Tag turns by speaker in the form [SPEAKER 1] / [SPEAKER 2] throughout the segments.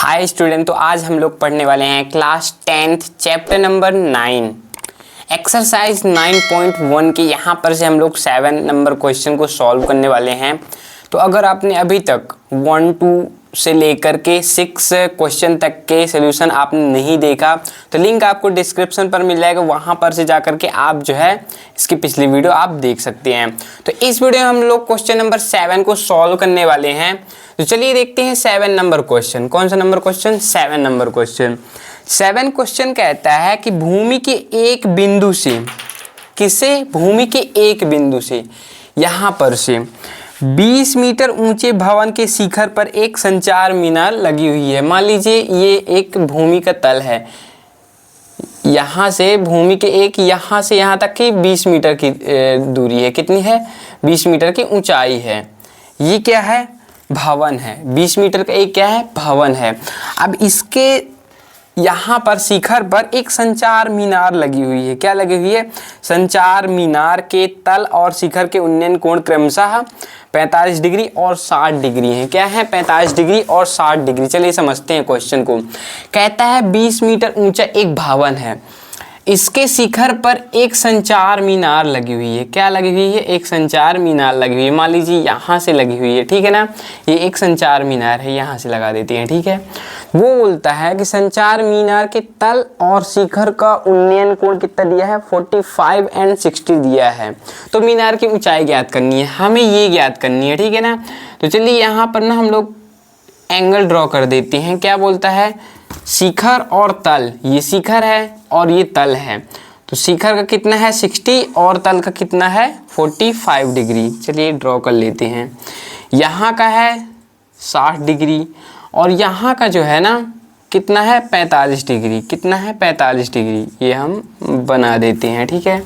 [SPEAKER 1] Hi student, तो आज हम लोग पढ़ने वाले हैं class 10th chapter number 9 exercise 9.1 के यहाँ पर से हम लोग 7 नंबर क्वेश्चन को सॉल्व करने वाले हैं। तो अगर आपने अभी तक 1 2 से लेकर के 6 क्वेश्चन तक के सॉल्यूशन आपने नहीं देखा तो लिंक आपको डिस्क्रिप्शन पर मिल जाएगा, वहाँ पर से जाकर के आप जो है इसकी पिछली वीडियो आप देख सकते हैं। तो इस वीडियो में हम लोग क्वेश्चन नंबर 7 को सॉल्व करने वाले हैं। तो चलिए देखते हैं 7 नंबर क्वेश्चन। कौन सा number question? 7 number question. 7 question कहता है कि भूमि के एक बिंदु से, किसे? भूमि के एक बिंदु से यहाँ पर से 20 मीटर ऊंचे भवन के शिखर पर एक संचार मीनार लगी हुई है। मान लीजिए ये एक भूमि का तल है, यहाँ से भूमि के एक यहाँ से यहाँ तक की 20 मीटर की दूरी है। कितनी है? 20 मीटर की ऊंचाई है। ये क्या है? भवन है। 20 मीटर का एक क्या है? भवन है। अब इसके यहाँ पर शिखर पर एक संचार मीनार लगी हुई है। क्या लगी हुई है? संचार मीनार के तल और शिखर के उन्नयन कोण क्रमशः 45 डिग्री और 60 डिग्री है। क्या है? 45 डिग्री और 60 डिग्री। चलिए समझते हैं क्वेश्चन को। कहता है 20 मीटर ऊंचा एक भवन है, इसके शिखर पर एक संचार मीनार लगी हुई है। क्या लगी हुई है? एक संचार मीनार लगी हुई है। मान लीजिए यहाँ से लगी हुई है, ठीक है ना। ये एक संचार मीनार है, यहाँ से लगा देते हैं, ठीक है। वो बोलता है कि संचार मीनार के तल और शिखर का उन्नयन कोण कितना दिया है? 45 और 60 दिया है। तो मीनार की ऊंचाई ज्ञात करनी है, हमें ये ज्ञात करनी है, ठीक है ना। तो चलिए यहाँ पर ना हम लोग एंगल ड्रॉ कर देते हैं। क्या बोलता है? शिखर और तल, ये शिखर है और ये तल है। तो शिखर का कितना है? 60 और तल का कितना है? 45 डिग्री। चलिए ड्रॉ कर लेते हैं। यहाँ का है 60 डिग्री और यहाँ का जो है ना कितना है? 45 डिग्री। कितना है? 45 डिग्री। ये हम बना देते हैं, ठीक है।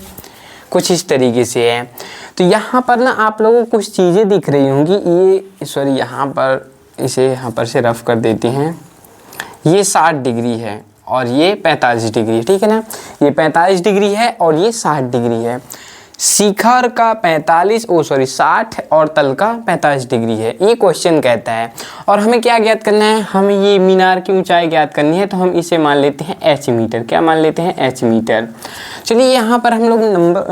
[SPEAKER 1] कुछ इस तरीके से है। तो यहाँ पर ना आप लोगों को कुछ चीज़ें दिख रही होंगी। ये सॉरी, यहाँ पर इसे यहाँ पर से रफ कर देते हैं। ये 60 डिग्री है और ये 45 डिग्री, ठीक है ना। ये 45 डिग्री है और ये 60 डिग्री है। शिखर का 60 और तल का 45 डिग्री है। ये क्वेश्चन कहता है और हमें क्या ज्ञात करना है? हमें ये मीनार की ऊंचाई ज्ञात करनी है। तो हम इसे मान लेते हैं h मीटर। क्या मान लेते हैं? h metre. चलिए यहाँ पर हम लोग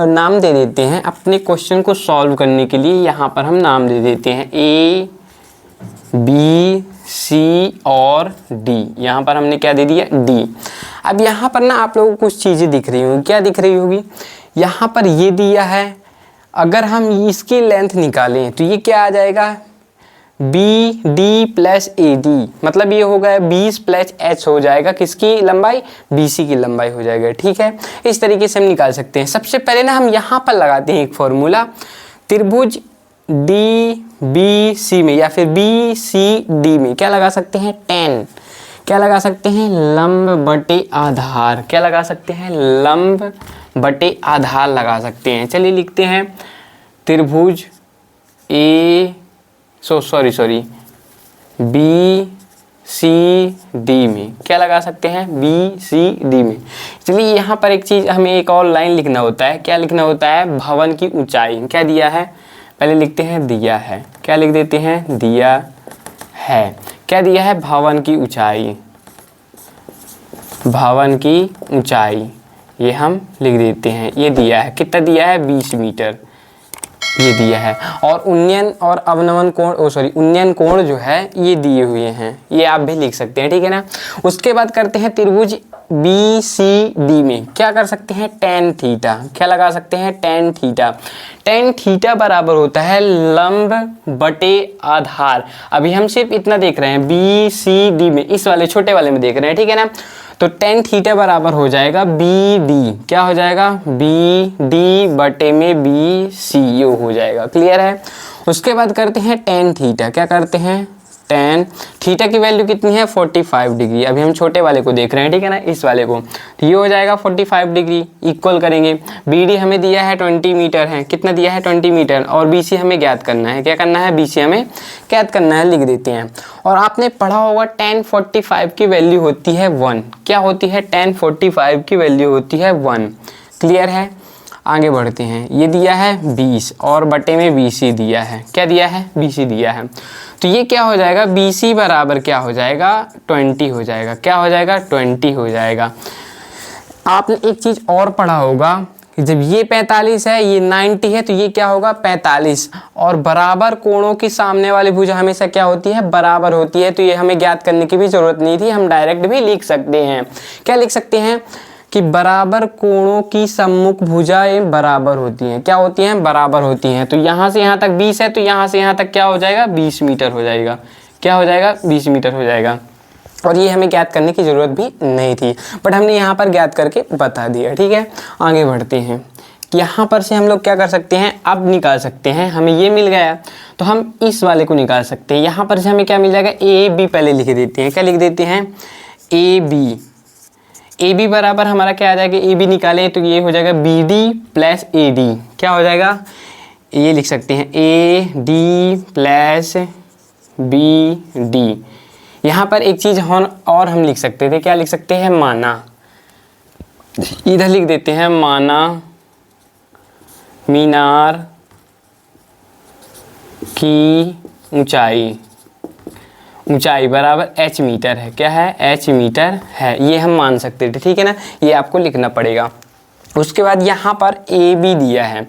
[SPEAKER 1] नाम दे देते हैं अपने क्वेश्चन को सॉल्व करने के लिए। यहाँ पर हम नाम दे देते हैं A, B, C और D। यहाँ पर हमने क्या दे दिया? D। अब यहाँ पर ना आप लोगों को कुछ चीज़ें दिख रही होंगी। क्या दिख रही होगी? यहाँ पर ये दिया है, अगर हम इसकी लेंथ निकालें तो ये क्या आ जाएगा? BD प्लस AD, मतलब ये हो गया 20 प्लस H हो जाएगा। किसकी लंबाई? BC की लंबाई हो जाएगा, ठीक है। इस तरीके से हम निकाल सकते हैं। सबसे पहले ना हम यहाँ पर लगाते हैं एक फॉर्मूला। त्रिभुज DBC में या फिर BCD में क्या लगा सकते हैं? tan। क्या लगा सकते हैं? लंब बटे आधार। क्या लगा सकते हैं? लंब बटे आधार लगा सकते हैं। चलिए लिखते हैं त्रिभुज BCD में क्या लगा सकते हैं? BCD में। चलिए यहाँ पर एक चीज़ हमें एक और लाइन लिखना होता है। क्या लिखना होता है? भवन की ऊंचाई। क्या दिया है? पहले लिखते हैं दिया है। क्या लिख देते हैं? दिया है। क्या दिया है? भवन की ऊंचाई। भवन की ऊंचाई ये हम लिख देते हैं। ये दिया है, कितना दिया है? 20 मीटर ये दिया है। और उन्नयन और अवनमन कोण उन्नयन कोण जो है ये दिए हुए हैं, ये आप भी लिख सकते हैं, ठीक है ना। उसके बाद करते हैं त्रिभुज BCD में क्या कर सकते हैं? tan theta. क्या लगा सकते हैं? tan theta. tan थीटा बराबर होता है लंब बटे आधार। अभी हम सिर्फ इतना देख रहे हैं BCD में, इस वाले छोटे वाले में देख रहे हैं, ठीक है ना। तो tan थीटा बराबर हो जाएगा BD। क्या हो जाएगा? BD बटे में BC, ये हो जाएगा। क्लियर है। उसके बाद करते हैं tan थीटा। क्या करते हैं? tan थीटा की वैल्यू कितनी है? 45 डिग्री। अभी हम छोटे वाले को देख रहे हैं, ठीक है ना, इस वाले को। तो ये हो जाएगा 45 डिग्री। इक्वल करेंगे। BD हमें दिया है 20 मीटर है। कितना दिया है? 20 मीटर। और BC हमें ज्ञात करना है। क्या करना है? BC हमें ज्ञात करना है, लिख देते हैं। और आपने पढ़ा होगा tan 45 की वैल्यू होती है 1। क्या होती है? tan 45 की वैल्यू होती है 1। क्लियर है। आगे बढ़ते हैं। ये दिया है 20 और बटे में BC दिया है। क्या दिया है? BC दिया है। तो ये क्या हो जाएगा, BC बराबर क्या हो जाएगा, 20 हो जाएगा। क्या हो जाएगा, 20 हो जाएगा। आपने एक चीज़ और पढ़ा होगा कि जब ये 45 है, ये 90 है, तो ये क्या होगा, 45। और बराबर कोणों की सामने वाली भुजा हमेशा क्या होती है, बराबर होती है। तो ये हमें ज्ञात करने की भी जरूरत नहीं थी, हम डायरेक्ट भी लिख सकते हैं। क्या लिख सकते हैं कि बराबर कोणों की सम्मुख भुजाएं बराबर होती हैं। क्या होती हैं, बराबर होती हैं। तो यहाँ से यहाँ तक 20 है, तो यहाँ से यहाँ तक क्या हो जाएगा, 20 मीटर हो जाएगा। क्या हो जाएगा, 20 मीटर हो जाएगा। और ये हमें ज्ञात करने की ज़रूरत भी नहीं थी, बट हमने यहाँ पर ज्ञात करके बता दिया। ठीक है, आगे बढ़ते हैं। यहाँ पर से हम लोग क्या कर सकते हैं, अब निकाल सकते हैं। हमें ये मिल गया तो हम इस वाले को निकाल सकते हैं। यहाँ पर से हमें क्या मिल जाएगा, AB पहले लिख देते हैं। क्या लिख देते हैं, AB बराबर हमारा क्या आ जाएगा, AB निकालें तो ये हो जाएगा BD प्लस AD। क्या हो जाएगा, ये लिख सकते हैं AD प्लस BD। यहाँ पर एक चीज़ और हम लिख सकते थे। क्या लिख सकते हैं, माना। इधर लिख देते हैं माना मीनार की ऊंचाई बराबर H मीटर है। क्या है, H मीटर है। ये हम मान सकते थे, ठीक है ना। ये आपको लिखना पड़ेगा। उसके बाद यहाँ पर AB दिया है।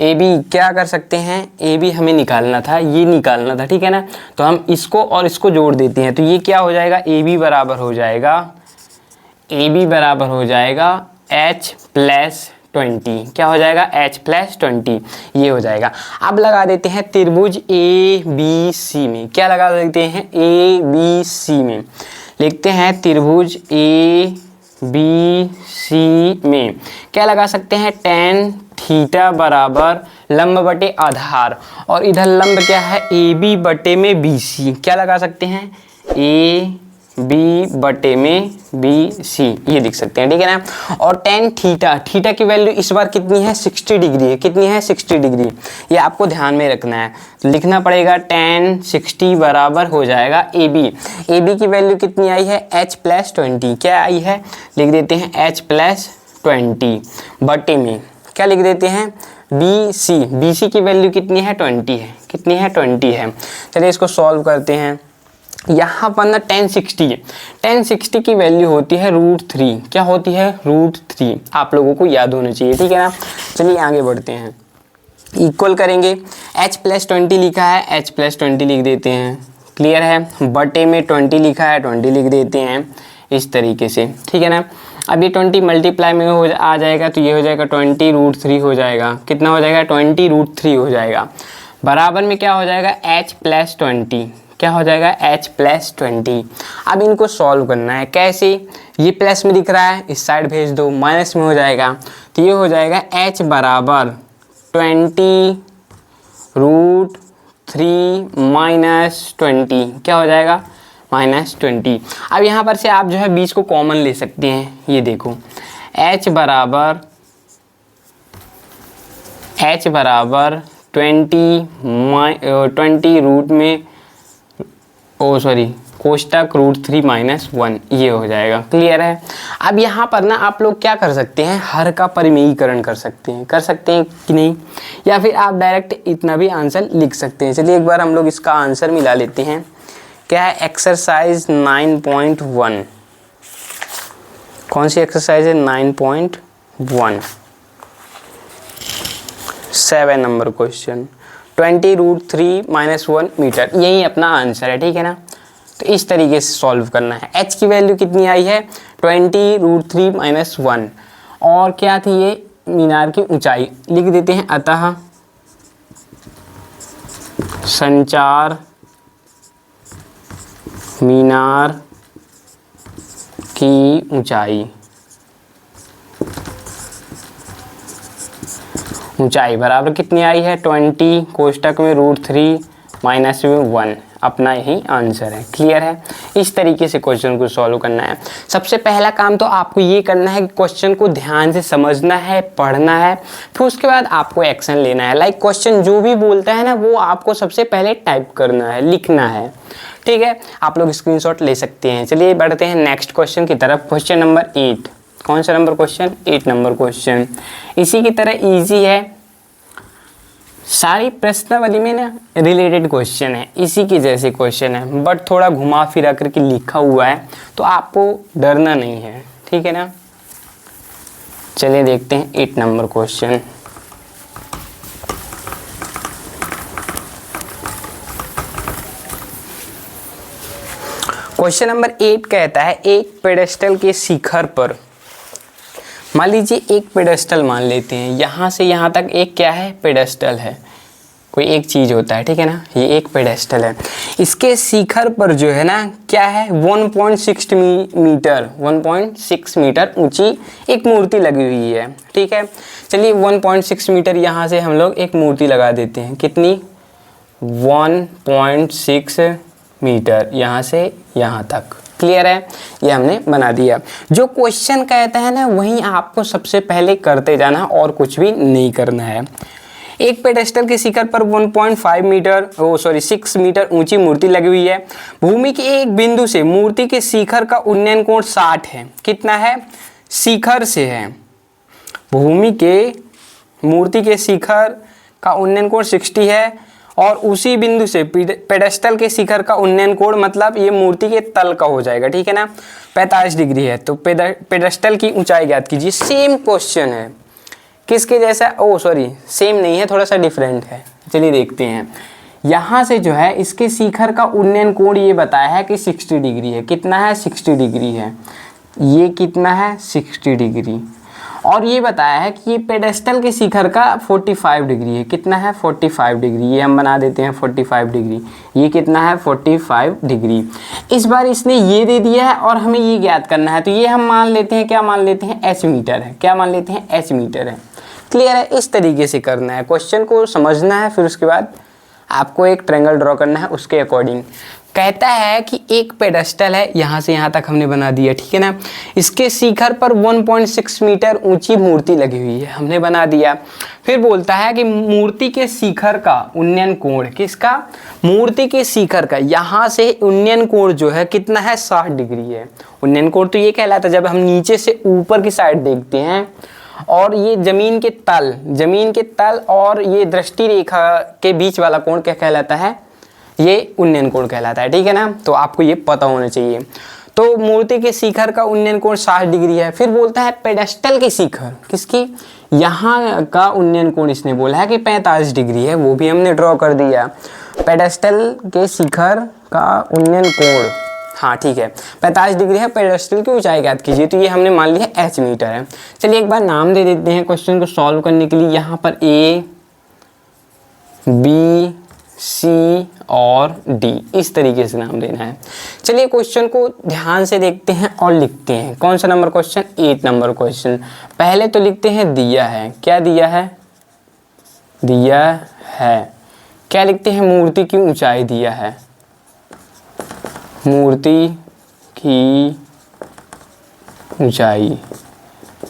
[SPEAKER 1] AB क्या कर सकते हैं, AB हमें निकालना था, ये निकालना था, ठीक है ना। तो हम इसको और इसको जोड़ देते हैं। तो ये क्या हो जाएगा, AB बराबर हो जाएगा H प्लस 20। क्या हो जाएगा, H प्लस 20, ये हो जाएगा। अब लगा देते हैं त्रिभुज ABC में। क्या लगा देते हैं, ABC में लिखते हैं त्रिभुज ABC में। क्या लगा सकते हैं, tan थीटा बराबर लंब बटे आधार, और इधर लंब क्या है, AB बटे में BC। क्या लगा सकते हैं, AB बटे में BC, ये लिख सकते हैं, ठीक है ना। और tan थीटा की वैल्यू इस बार कितनी है, 60 डिग्री है। कितनी है, 60 डिग्री। ये आपको ध्यान में रखना है। तो लिखना पड़ेगा tan 60 बराबर हो जाएगा AB की वैल्यू कितनी आई है, H प्लस 20। क्या आई है, लिख देते हैं H प्लस 20 बटे में क्या लिख देते हैं, BC की वैल्यू कितनी है, 20 है। कितनी है, 20 है। चलिए इसको सॉल्व करते हैं। यहाँ पर ना tan 60 की वैल्यू होती है √3। क्या होती है, √3। आप लोगों को याद होना चाहिए, ठीक है ना। चलिए आगे बढ़ते हैं। इक्वल करेंगे, H प्लस 20 लिखा है, H प्लस 20 लिख देते हैं। क्लियर है। बटे में 20 लिखा है, 20 लिख देते हैं इस तरीके से, ठीक है ना। अब ये 20 मल्टीप्लाई में आ जाएगा, तो ये हो जाएगा 20 √3 हो जाएगा। कितना हो जाएगा, 20 √3 हो जाएगा। बराबर में क्या हो जाएगा, H प्लस 20। क्या हो जाएगा, H प्लस 20। अब इनको सॉल्व करना है। कैसे, ये प्लस में दिख रहा है, इस साइड भेज दो, माइनस में हो जाएगा। तो ये हो जाएगा H बराबर 20 √3 माइनस 20। क्या हो जाएगा, -20। अब यहाँ पर से आप जो है 20 को कॉमन ले सकते हैं। ये देखो H बराबर 20 रूट में कोष्टक √3 - 1, ये हो जाएगा। क्लियर है। अब यहाँ पर ना आप लोग क्या कर सकते हैं, हर का परिमेयीकरण कर सकते हैं कि नहीं, या फिर आप डायरेक्ट इतना भी आंसर लिख सकते हैं। चलिए एक बार हम लोग इसका आंसर मिला लेते हैं। क्या है, एक्सरसाइज 9.1। कौन सी एक्सरसाइज है, 9.1, 7 नंबर क्वेश्चन। 20 √3 - 1 मीटर, यही अपना आंसर है, ठीक है ना। तो इस तरीके से सॉल्व करना है। H की वैल्यू कितनी आई है, 20 √3 - 1, और क्या थी, ये मीनार की ऊंचाई। लिख देते हैं, अतः संचार मीनार की ऊंचाई बराबर कितनी आई है, 20 कोष्टक में √3 - 1, अपना यही आंसर है। क्लियर है। इस तरीके से क्वेश्चन को सॉल्व करना है। सबसे पहला काम तो आपको ये करना है कि क्वेश्चन को ध्यान से समझना है, पढ़ना है, फिर उसके बाद आपको एक्शन लेना है। लाइक क्वेश्चन जो भी बोलता है ना, वो आपको सबसे पहले टाइप करना है, लिखना है, ठीक है। आप लोग स्क्रीनशॉट ले सकते हैं। चलिए बढ़ते हैं नेक्स्ट क्वेश्चन की तरफ। Question number 8। कौन सा नंबर क्वेश्चन, 8 नंबर क्वेश्चन। इसी की तरह इजी है, सारी प्रश्नावली में ना रिलेटेड क्वेश्चन है, इसी के जैसे क्वेश्चन है, बट थोड़ा घुमा फिरा करके लिखा हुआ है, तो आपको डरना नहीं है, ठीक है ना। चलिए देखते हैं 8 नंबर क्वेश्चन। क्वेश्चन नंबर 8 कहता है एक पेडेस्टल के शिखर पर, मान लीजिए एक पेडेस्टल मान लेते हैं, यहाँ से यहाँ तक एक क्या है, पेडेस्टल है, कोई एक चीज़ होता है, ठीक है ना। ये एक पेडेस्टल है, इसके शिखर पर जो है ना क्या है, 1.6 मीटर 1.6 मीटर ऊंची एक मूर्ति लगी हुई है, ठीक है। चलिए 1.6 मीटर यहाँ से हम लोग एक मूर्ति लगा देते हैं, कितनी, 1.6 मीटर यहाँ से यहाँ तक। क्लियर है, ये हमने बना दिया। जो क्वेश्चन कहता है ना वहीं आपको सबसे पहले करते जाना, और कुछ भी नहीं करना है। एक पेडेस्टल के शिखर पर 1.5 मीटर 6 मीटर ऊंची मूर्ति लगी हुई है। भूमि के एक बिंदु से मूर्ति के शिखर का उन्नयन कोण 60 है। कितना है, शिखर से है, भूमि के मूर्ति के शिखर का उन्नयन कोण 60 है, और उसी बिंदु से पेडेस्टल के शिखर का उन्नयन कोण, मतलब ये मूर्ति के तल का हो जाएगा, ठीक है ना, 45 डिग्री है। तो पेडेस्टल की ऊंचाई ज्ञात कीजिए। सेम क्वेश्चन है, किसके जैसा, सेम नहीं है, थोड़ा सा डिफरेंट है। चलिए देखते हैं। यहाँ से जो है इसके शिखर का उन्नयन कोण ये बताया है कि 60 डिग्री है। कितना है, 60 डिग्री है। ये कितना है, 60 डिग्री। और ये बताया है कि ये पेडेस्टल के शिखर का 45 डिग्री है। कितना है, 45 डिग्री। ये हम बना देते हैं 45 डिग्री। ये कितना है, 45 डिग्री। इस बार इसने ये दे दिया है और हमें ये ज्ञात करना है, तो ये हम मान लेते हैं, क्या मान लेते हैं, एच मीटर है। क्या मान लेते हैं, एच मीटर है। क्लियर है, इस तरीके से करना है, क्वेश्चन को समझना है, फिर उसके बाद आपको एक ट्रायंगल ड्रॉ करना है उसके अकॉर्डिंग। कहता है कि एक पेडेस्टल है, यहाँ से यहाँ तक हमने बना दिया, ठीक है ना। इसके शिखर पर 1.6 मीटर ऊंची मूर्ति लगी हुई है, हमने बना दिया। फिर बोलता है कि मूर्ति के शिखर का उन्नयन कोण, किसका, मूर्ति के शिखर का, यहाँ से उन्नयन कोण जो है कितना है, 60 डिग्री है। उन्नयन कोण तो ये कहलाता है जब हम नीचे से ऊपर की साइड देखते हैं, और ये जमीन के तल और ये दृष्टि रेखा के बीच वाला कोण क्या कहलाता है, ये उन्नयन कोण कहलाता है, ठीक है ना। तो आपको ये पता होना चाहिए। तो मूर्ति के शिखर का उन्नयन कोण 60 डिग्री है। फिर बोलता है पेडेस्टल के शिखर, किसकी, यहाँ का उन्नयन कोण इसने बोला है कि 45 डिग्री है, वो भी हमने ड्रॉ कर दिया। पेडेस्टल के शिखर का उन्नयन कोण, हाँ ठीक है, 45 डिग्री है। पेडेस्टल की ऊंचाई ज्ञात कीजिए, तो ये हमने मान लिया एच मीटर है। चलिए एक बार नाम दे देते हैं क्वेश्चन को सॉल्व करने के लिए। यहाँ पर ए, बी, सी और डी, इस तरीके से नाम देना है। चलिए क्वेश्चन को ध्यान से देखते हैं और लिखते हैं। कौन सा नंबर क्वेश्चन, 8 नंबर क्वेश्चन। पहले तो लिखते हैं दिया है, क्या दिया है, दिया है। क्या लिखते हैं, मूर्ति की ऊंचाई दिया है, मूर्ति की ऊंचाई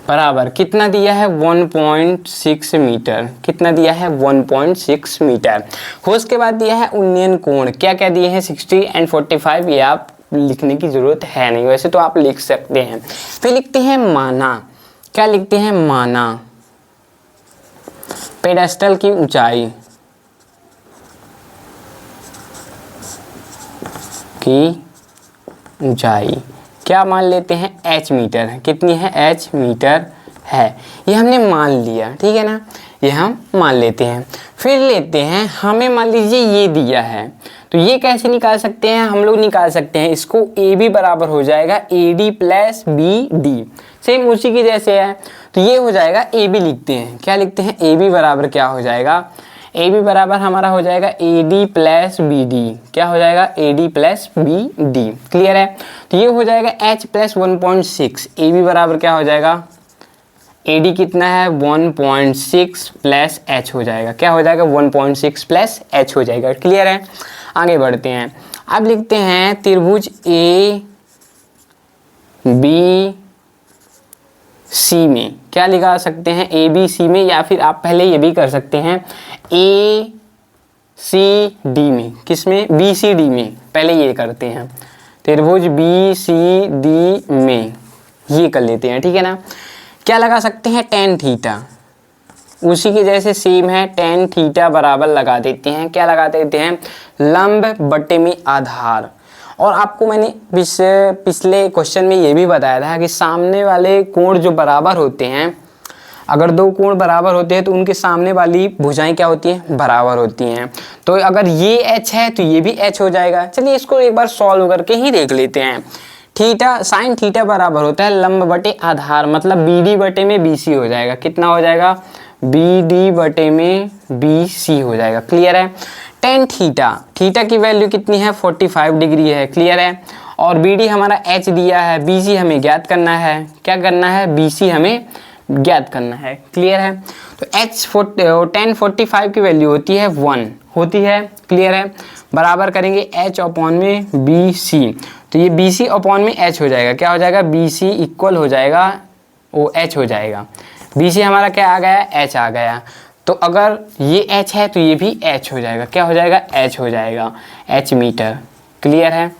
[SPEAKER 1] बराबर कितना दिया है, 1.6 मीटर। कितना दिया है, 1.6 मीटर। उसके बाद दिया है उन्नयन कोण, क्या क्या दिए हैं, 60 एंड 45। ये आप लिखने की जरूरत है नहीं, वैसे तो आप लिख सकते हैं। फिर लिखते हैं माना, क्या लिखते हैं, माना पेडेस्टल की ऊंचाई की ऊंचाई क्या मान लेते हैं, एच मीटर है। कितनी है, एच मीटर है। ये हमने मान लिया, ठीक है ना, ये हम मान लेते हैं। फिर लेते हैं, हमें मान लीजिए ये दिया है, तो ये कैसे निकाल सकते हैं, हम लोग निकाल सकते हैं इसको, ए बी बराबर हो जाएगा A D plus B D, same उसी के जैसे है। तो ये हो जाएगा, ए बी लिखते हैं, क्या लिखते हैं, ए बी बराबर क्या हो जाएगा, ए बी बराबर हमारा हो जाएगा A D plus B D. क्या हो जाएगा, A D plus B D. Clear है, तो ये हो जाएगा एच प्लस 1.6। ए बी बराबर क्या हो जाएगा, ए डी कितना है, 1.6 प्लस एच हो जाएगा। क्या हो जाएगा, 1.6 प्लस एच हो जाएगा। क्लियर है, आगे बढ़ते हैं। अब लिखते हैं त्रिभुज ए बी सी में, क्या लिखा सकते हैं, ए बी सी में, या फिर आप पहले ये भी कर सकते हैं ए सी डी में। किस में, बी सी डी में, पहले ये करते हैं त्रिभुज बी सी डी में, ये कर लेते हैं, ठीक है ना। क्या लगा सकते हैं, टेन थीटा, उसी के जैसे सेम है, टेन थीटा बराबर लगा देते हैं, क्या लगा देते हैं, लंब बटे में आधार। और आपको मैंने पिछले क्वेश्चन में ये भी बताया था कि सामने वाले कोण जो बराबर होते हैं, अगर दो कोण बराबर होते हैं तो उनके सामने वाली भुजाएं क्या होती हैं, बराबर होती हैं। तो अगर ये h है तो ये भी h हो जाएगा। चलिए इसको एक बार सॉल्व करके ही देख लेते हैं। थीटा साइन थीटा बराबर होता है लंब बटे आधार, मतलब BD बटे में BC हो जाएगा। कितना हो जाएगा, BD बटे में BC हो जाएगा। क्लियर है। टेन थीटा, थीटा की वैल्यू कितनी है, 45 डिग्री है। क्लियर है। और BD हमारा h दिया है, BC हमें ज्ञात करना है। क्या करना है, BC हमें ज्ञात करना है। क्लियर है। तो tan 45 की वैल्यू होती है 1 होती है। क्लियर है। बराबर करेंगे h अपॉन में BC, तो ये BC अपॉन में h हो जाएगा। क्या हो जाएगा, BC इक्वल हो जाएगा वो h हो जाएगा। BC हमारा क्या आ गया, h आ गया। तो अगर ये h है तो ये भी h हो जाएगा। क्या हो जाएगा, h हो जाएगा, h मीटर। क्लियर है।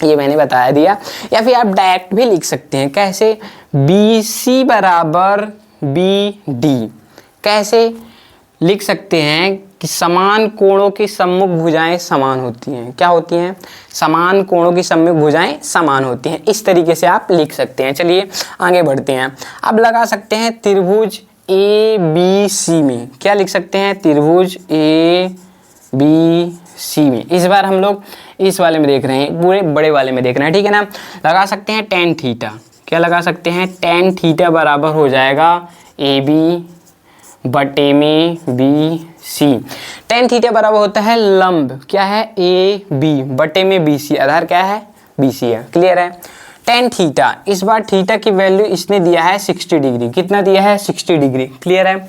[SPEAKER 1] ये मैंने बता दिया। या फिर आप डायरेक्ट भी लिख सकते हैं। कैसे, BC बराबर BD। कैसे लिख सकते हैं कि समान कोणों की सम्मुख भुजाएं समान होती हैं। क्या होती हैं, समान कोणों की सम्मुख भुजाएं समान होती हैं। इस तरीके से आप लिख सकते हैं। चलिए आगे बढ़ते हैं। अब लगा सकते हैं त्रिभुज ABC में। क्या लिख सकते हैं, त्रिभुज ABC में। इस बार हम लोग इस वाले में देख रहे हैं, पूरे बड़े वाले में देख रहे हैं। ठीक है ना। लगा सकते हैं टेन थीटा। क्या लगा सकते हैं, टेन थीटा बराबर हो जाएगा AB बटे में BC। टेन थीटा बराबर होता है लंब, क्या है, AB बटे में BC। आधार क्या है, BC है। क्लियर है। टेन थीटा, इस बार थीटा की वैल्यू इसने दिया है 60 डिग्री। कितना दिया है, 60 डिग्री। क्लियर है।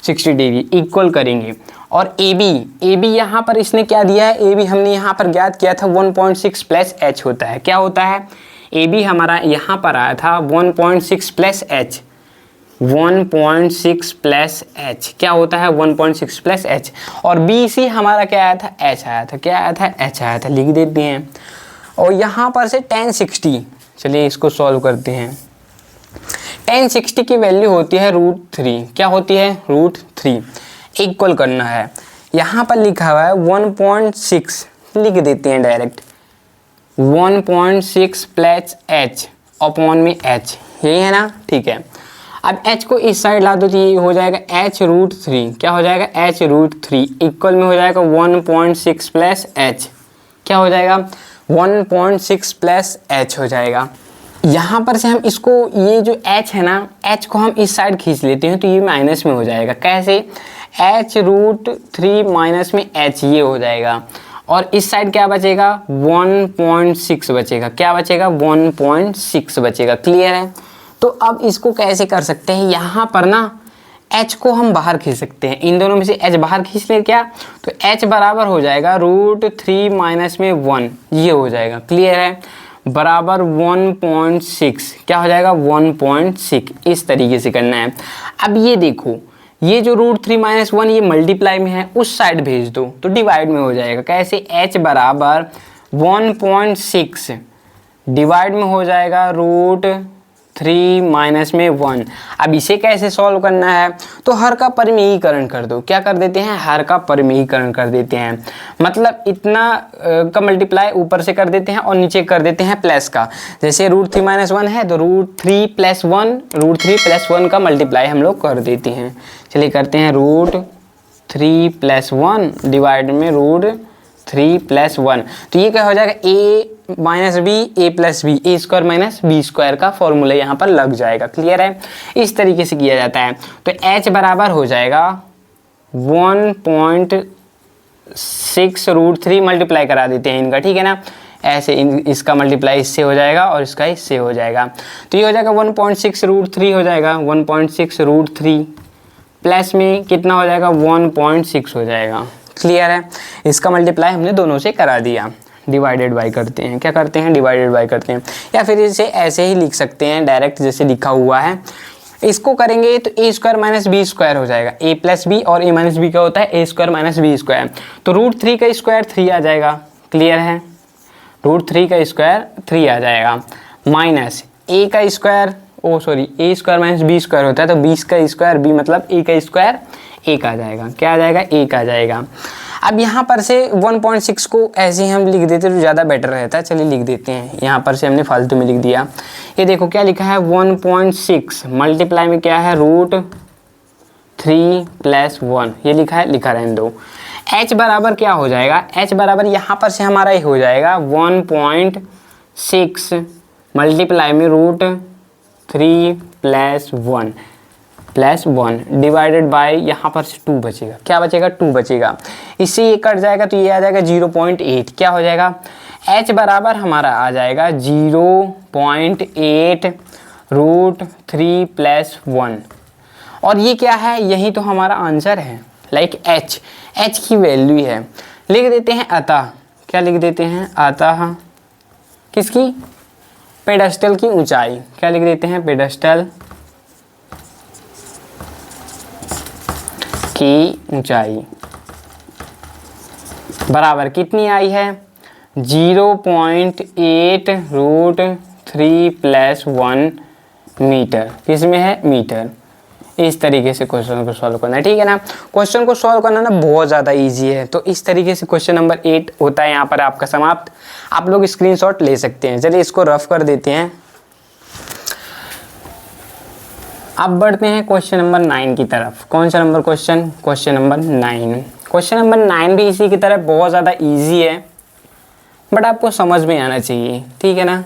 [SPEAKER 1] 60 डिग्री इक्वल करेंगे। और AB यहाँ पर इसने क्या दिया है, AB हमने यहाँ पर ज्ञात किया था 1.6 प्लस h होता है। क्या होता है, AB हमारा यहाँ पर आया था 1.6 प्लस h। 1.6 प्लस h क्या होता है, 1.6 प्लस h। और BC हमारा क्या आया था, h आया था। क्या आया था, h आया था। लिख देते हैं। और यहाँ पर से tan 60, चलिए इसको सॉल्व करते हैं। tan 60 की वैल्यू होती है √3। क्या होती है, √3। इक्वल करना है। यहाँ पर लिखा हुआ है 1.6, लिख देते हैं डायरेक्ट। 1.6 प्लस h अपॉन में h, यही है ना। ठीक है। अब h को इस साइड ला दो तो ये हो जाएगा h√3। क्या हो जाएगा, h√3 इक्वल में हो जाएगा 1.6 प्लस h। क्या हो जाएगा, 1.6 प्लस h हो जाएगा। यहाँ पर से हम इसको, ये जो h है ना, h को हम इस साइड खींच लेते हैं तो ये माइनस में हो जाएगा। कैसे, h√3 माइनस में h, ये हो जाएगा। और इस साइड क्या बचेगा, 1.6 बचेगा। क्या बचेगा, 1.6 बचेगा। क्लियर है। तो अब इसको कैसे कर सकते हैं, यहाँ पर ना h को हम बाहर खींच सकते हैं। इन दोनों में से h बाहर खींच लें क्या, तो h बराबर हो जाएगा √3 माइनस में 1, ये हो जाएगा। क्लियर है। बराबर 1.6, क्या हो जाएगा, 1.6। इस तरीके से करना है। अब ये देखो, ये जो √3 माइनस 1 ये मल्टीप्लाई में है, उस साइड भेज दो तो डिवाइड में हो जाएगा। कैसे, h बराबर 1.6 डिवाइड में हो जाएगा √3 माइनस में 1। अब इसे कैसे सॉल्व करना है, तो हर का परिमेयीकरण कर दो। क्या कर देते हैं, हर का परिमेयीकरण कर देते हैं। मतलब इतना का मल्टीप्लाई ऊपर से कर देते हैं और नीचे कर देते हैं प्लस का। जैसे √3 माइनस 1 है तो √3 प्लस 1, √3 प्लस 1 का मल्टीप्लाई हम लोग कर देते हैं। चलिए करते हैं, √3 प्लस 1 डिवाइड में √3 प्लस 1। तो ये क्या हो जाएगा, a minus B A plus B, A square minus B square का फॉर्मूला यहाँ पर लग जाएगा। क्लियर है। इस तरीके से किया जाता है। तो h बराबर हो जाएगा 1.6 √3 मल्टीप्लाई करा देते हैं इनका। ठीक है ना। ऐसे इसका मल्टीप्लाई इससे हो जाएगा और इसका इससे हो जाएगा। तो ये हो जाएगा 1.6 √3 हो जाएगा। 1.6 √3 प्लस में कितना हो जाएगा, 1.6 हो जाएगा। क्लियर है। इसका मल्टीप्लाई हमने दोनों से करा दिया। डिवाइडेड बाय करते हैं। क्या करते हैं, डिवाइडेड बाय करते हैं। या फिर इसे ऐसे ही लिख सकते हैं डायरेक्ट, जैसे लिखा हुआ है। इसको करेंगे तो a square minus B square हो जाएगा। a प्लस बी और a माइनस बी का होता है a square minus B square. तो √3 का स्क्वायर 3 आ जाएगा। क्लियर है। √3 का स्क्वायर 3 आ जाएगा। माइनस a का स्क्वायर ओ सॉरी ए स्क्वायर माइनस बी स्क्वायर होता है, तो 20 का स्क्वायर बी मतलब ए का स्क्वायर एक आ जाएगा। क्या आ जाएगा? एक आ जाएगा। अब यहाँ पर से 1.6 को ऐसे ही हम लिख देते तो ज़्यादा बेटर रहता है। चलिए लिख देते हैं, यहाँ पर से हमने फालतू में लिख दिया। ये देखो क्या लिखा है 1.6 मल्टीप्लाई में क्या है √3 + 1 ये लिखा है, लिखा रहने दो। h बराबर क्या हो जाएगा? h बराबर यहाँ पर से हमारा ये हो जाएगा 1.6 मल्टीप्लाई में √3 + 1 डिवाइडेड बाय यहाँ पर से 2 बचेगा। क्या बचेगा? 2 बचेगा। इससे ये कट जाएगा तो ये आ जाएगा 0.8। क्या हो जाएगा? h बराबर हमारा आ जाएगा 0.8 √3 + 1 और ये क्या है? यही तो हमारा आंसर है। लाइक h की वैल्यू है, लिख देते हैं अतः। क्या लिख देते हैं? अतः किसकी? पेडेस्टल की ऊंचाई। क्या लिख देते हैं? पेडेस्टल की ऊंचाई बराबर कितनी आई है? 0.8 √3 + 1 मीटर। किसमें है? मीटर। इस तरीके से क्वेश्चन को सॉल्व करना है, ठीक है ना। क्वेश्चन को सॉल्व करना ना बहुत ज़्यादा इजी है। तो इस तरीके से क्वेश्चन नंबर 8 होता है यहाँ पर आपका समाप्त। आप लोग स्क्रीनशॉट ले सकते हैं। चलिए इसको रफ कर देते हैं। अब बढ़ते हैं क्वेश्चन नंबर 9 की तरफ। कौन सा number question? Question number 9। Question number 9 भी इसी की तरह बहुत ज़्यादा इजी है, बट आपको समझ में आना चाहिए, ठीक है ना।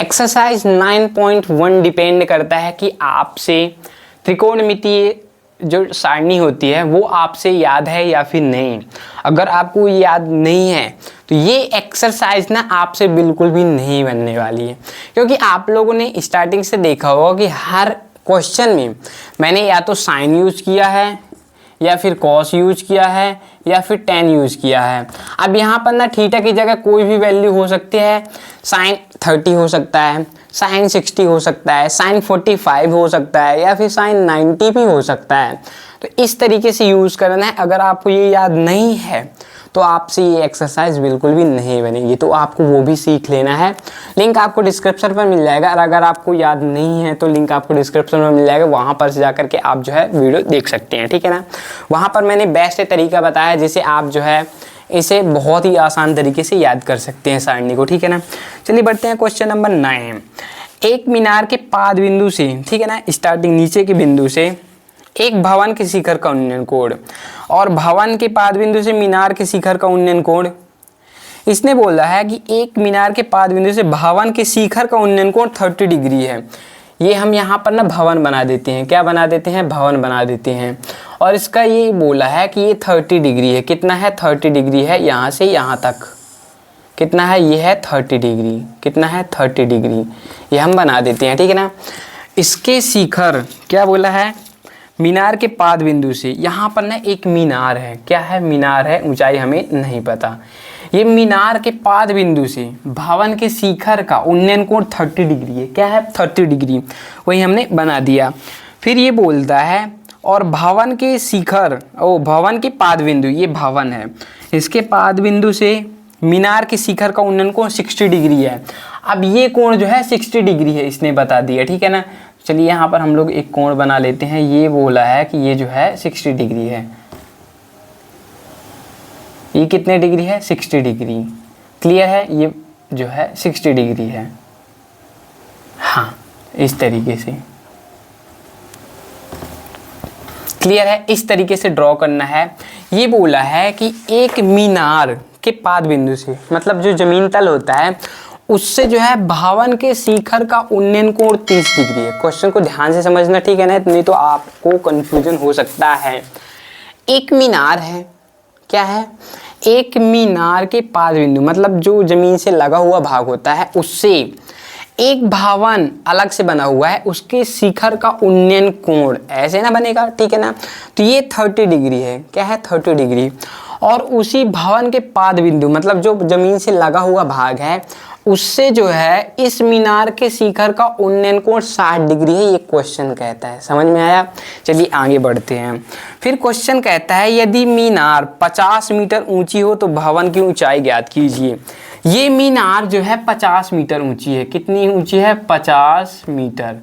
[SPEAKER 1] एक्सरसाइज 9.1 डिपेंड करता है कि आपसे त्रिकोणमितीय जो सारणी होती है वो आपसे याद है या फिर नहीं। अगर आपको याद नहीं है तो ये एक्सरसाइज ना आपसे बिल्कुल भी नहीं बनने वाली है, क्योंकि आप लोगों ने स्टार्टिंग से देखा होगा कि हर क्वेश्चन में मैंने या तो साइन यूज किया है या फिर कॉस यूज किया है या फिर टेन यूज किया है। अब यहाँ पर ना थीटा की जगह कोई भी वैल्यू हो सकती है। साइन 30 हो सकता है, साइन 60 हो सकता है, साइन 45 हो सकता है या फिर साइन 90 भी हो सकता है। तो इस तरीके से यूज़ करना है। अगर आपको ये याद नहीं है तो आपसे ये एक्सरसाइज बिल्कुल भी नहीं बनेगी, तो आपको वो भी सीख लेना है। लिंक आपको डिस्क्रिप्शन पर मिल जाएगा, और अगर आपको याद नहीं है तो लिंक आपको डिस्क्रिप्शन में मिल जाएगा, वहाँ पर से जा करके आप जो है वीडियो देख सकते हैं, ठीक है ना। वहाँ पर मैंने बेस्ट तरीका बताया जिसे आप जो है इसे बहुत ही आसान तरीके से याद कर सकते हैं सारणी को, ठीक है ना। चलिए बढ़ते हैं क्वेश्चन नंबर 9। एक मीनार के पाद बिंदु से, ठीक है ना, स्टार्टिंग नीचे के बिंदु से एक भवन के शिखर का उन्नयन कोण और भवन के पाद बिंदु से मीनार के शिखर का उन्नयन कोण। इसने बोला है कि एक मीनार के पाद बिंदु से भवन के शिखर का उन्नयन कोण 30 डिग्री है। ये हम यहाँ पर ना भवन बना देते हैं। क्या बना देते हैं? भवन बना देते हैं। और इसका ये बोला है कि ये 30 डिग्री है। कितना है? 30 डिग्री है यहाँ से यहाँ तक। कितना है? ये है 30 डिग्री। कितना है? 30 डिग्री। ये हम बना देते हैं, ठीक है ना। इसके शिखर क्या बोला है? मीनार के पाद बिंदु से, यहाँ पर ना एक मीनार है। क्या है? मीनार है, ऊंचाई हमें नहीं पता। ये मीनार के पाद बिंदु से भवन के शिखर का उन्नयन कोण 30 डिग्री है। क्या है? 30 डिग्री। वही हमने बना दिया। फिर ये बोलता है और भवन के शिखर भवन के पाद बिंदु, ये भवन है, इसके पाद बिंदु से मीनार के शिखर का उन्नयन कोण 60 डिग्री है। अब ये कोण जो है 60 डिग्री है, इसने बता दिया, ठीक है ना। चलिए यहाँ पर हम लोग एक कोण बना लेते हैं। ये बोला है कि ये जो है 60 डिग्री है। ये कितने डिग्री है? 60 डिग्री। क्लियर है? ये जो है 60 डिग्री है। हाँ, इस तरीके से क्लियर है। इस तरीके से ड्रॉ करना है। ये बोला है कि एक मीनार के पाद बिंदु से, मतलब जो जमीन तल होता है उससे जो है भवन के शिखर का उन्नयन कोण 30 डिग्री है। क्वेश्चन को ध्यान से समझना, ठीक है ना, नहीं तो आपको कंफ्यूजन हो सकता है। एक मीनार है। क्या है? एक मीनार के पाद बिंदु, मतलब जो जमीन से लगा हुआ भाग होता है उससे एक भवन अलग से बना हुआ है, उसके शिखर का उन्नयन कोण ऐसे ना बनेगा, ठीक है ना। तो ये 30 डिग्री है। क्या है? 30 डिग्री। और उसी भवन के पाद बिंदु, मतलब जो जमीन से लगा हुआ भाग है उससे जो है इस मीनार के शिखर का उन्नयन कोण 60 डिग्री है, ये क्वेश्चन कहता है। समझ में आया? चलिए आगे बढ़ते हैं। फिर क्वेश्चन कहता है यदि मीनार 50 मीटर ऊंची हो तो भवन की ऊंचाई ज्ञात कीजिए। ये मीनार जो है 50 मीटर ऊंची है। कितनी ऊंची है? 50 मीटर।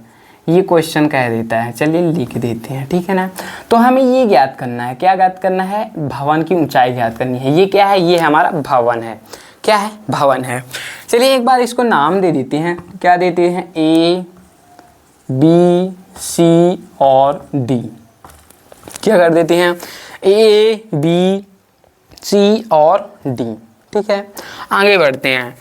[SPEAKER 1] ये क्वेश्चन कह देता है। चलिए लिख देते हैं, ठीक है ना। तो हमें ये ज्ञात करना है, क्या ज्ञात करना है? भवन की ऊंचाई ज्ञात करनी है। ये क्या है? ये हमारा भवन है। क्या है? भवन है। चलिए एक बार इसको नाम दे देते हैं। क्या देते हैं? ए, बी, सी और डी। क्या कर देते हैं? ए, बी, सी और डी। ठीक है, आगे बढ़ते हैं।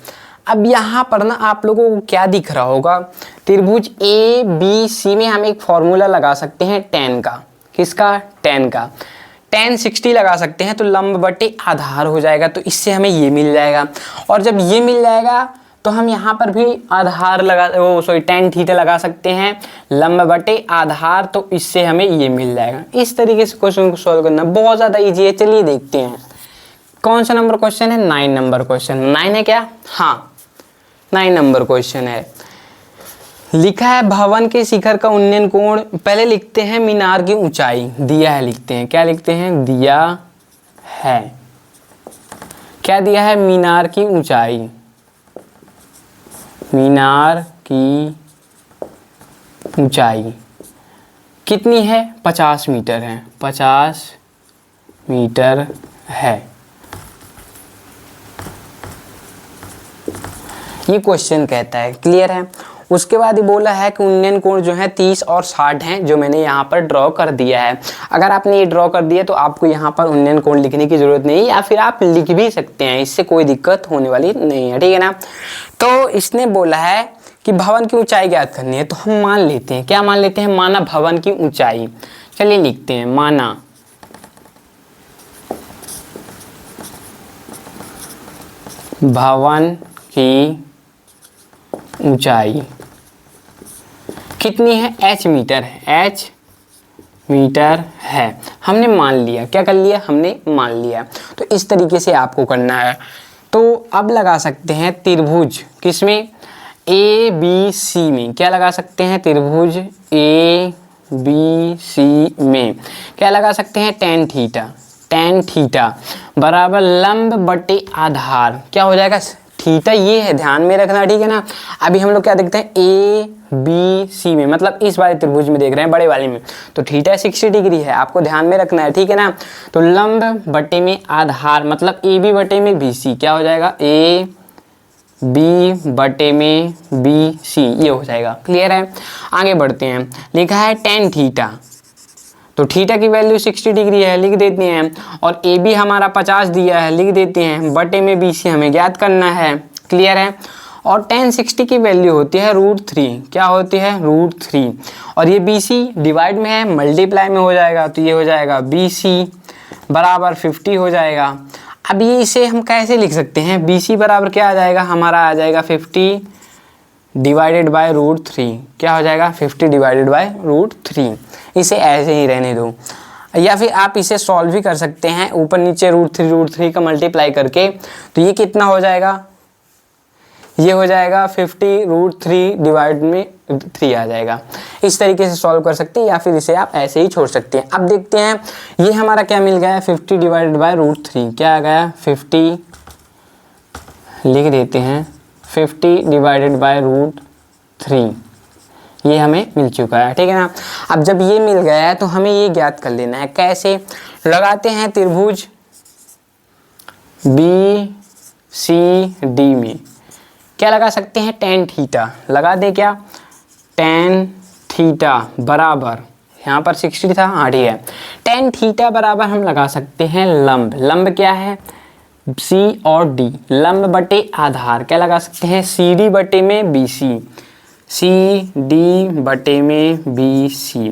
[SPEAKER 1] अब यहाँ पर ना आप लोगों को क्या दिख रहा होगा? त्रिभुज ए बी सी में हम एक फॉर्मूला लगा सकते हैं tan का। किसका? tan का। tan 60 लगा सकते हैं तो लंब बटे आधार हो जाएगा, तो इससे हमें ये मिल जाएगा। और जब ये मिल जाएगा तो हम यहाँ पर भी आधार लगा tan थीटा लगा सकते हैं, लंब बटे आधार, तो इससे हमें ये मिल जाएगा। इस तरीके से क्वेश्चन को सॉल्व करना बहुत ज़्यादा ईजी है। चलिए देखते हैं कौन सा नंबर क्वेश्चन है? 9 नंबर क्वेश्चन। 9 है क्या? हाँ 9 नंबर क्वेश्चन है। लिखा है भवन के शिखर का उन्नयन कोण, पहले लिखते हैं मीनार की ऊंचाई, दिया है लिखते हैं। क्या लिखते हैं? दिया है। क्या दिया है? मीनार की ऊंचाई। मीनार की ऊंचाई कितनी है? 50 मीटर है। 50 मीटर है। ये क्वेश्चन कहता है। क्लियर है? उसके बाद ये बोला है कि उन्नयन कोण जो है 30 और 60 हैं, जो मैंने यहाँ पर ड्रॉ कर दिया है। अगर आपने ये ड्रॉ कर दिया तो आपको यहाँ पर उन्नयन कोण लिखने की जरूरत नहीं, या फिर आप लिख भी सकते हैं, इससे कोई दिक्कत होने वाली नहीं है। ठीक है ना। तो इसने बोला है कि भवन की ऊंचाई ज्ञात करनी है, तो हम मान लेते हैं। क्या मान लेते हैं? माना भवन की ऊंचाई। चलिए लिखते हैं माना भवन की ऊंचाई कितनी है? h मीटर है। h मीटर है। हमने मान लिया। क्या कर लिया? हमने मान लिया। तो इस तरीके से आपको करना है। तो अब लगा सकते हैं त्रिभुज किसमें? ए बी सी में। क्या लगा सकते हैं? त्रिभुज ए बी सी में क्या लगा सकते हैं? tan theta. tan थीटा बराबर लंब बटे आधार। क्या हो जाएगा? थीटा ये है, ध्यान में रखना। ठीक है ना। अभी हम लोग क्या देखते हैं? ए बी सी में, मतलब इस वाले त्रिभुज में देख रहे हैं, बड़े वाले में। तो थीटा 60 डिग्री है, आपको ध्यान में रखना है। ठीक है ना। तो लंब बटे में आधार मतलब ए बी बटे में बी सी। क्या हो जाएगा? ए बी बटे में बी सी, ये हो जाएगा। क्लियर है? आगे बढ़ते हैं। लिखा है tan थीटा, तो थीटा की वैल्यू 60 डिग्री है, लिख देते हैं। और ए बी हमारा 50 दिया है, लिख देते हैं। बटे में बी सी हमें ज्ञात करना है। क्लियर है? और tan 60 की वैल्यू होती है √3। क्या होती है? √3। और ये बी सी डिवाइड में है, मल्टीप्लाई में हो जाएगा, तो ये हो जाएगा बी सी बराबर 50 हो जाएगा। अब ये इसे हम कैसे लिख सकते हैं? बी सी बराबर क्या आ जाएगा? हमारा आ जाएगा 50 डिवाइडेड बाय √3। क्या हो जाएगा? 50 डिवाइडेड बाय √3। इसे ऐसे ही रहने दो, या फिर आप इसे सॉल्व भी कर सकते हैं, ऊपर नीचे √3 का मल्टीप्लाई करके। तो ये कितना हो जाएगा? ये हो जाएगा 50 √3 डिवाइड में 3 आ जाएगा। इस तरीके से सॉल्व कर सकते हैं, या फिर इसे आप ऐसे ही छोड़ सकते हैं। अब देखते हैं ये हमारा क्या मिल गया है? 50 डिवाइडेड बाय √3 क्या आ गया? 50 लिख देते हैं। 50 डिवाइडेड बाय √3 ये हमें मिल चुका है। ठीक है ना। अब जब ये मिल गया है तो हमें ये ज्ञात कर लेना है। कैसे? लगाते हैं त्रिभुज बी सी डी में। क्या लगा सकते हैं? tan थीटा लगा दे। क्या? tan थीटा बराबर, यहाँ पर 60 था, हाँ ठीक है। tan थीटा बराबर हम लगा सकते हैं लंब। लंब क्या है? सी और डी। लंब बटे आधार क्या लगा सकते हैं? सी डी बटे में बी सी। सी डी बटे में बी सी।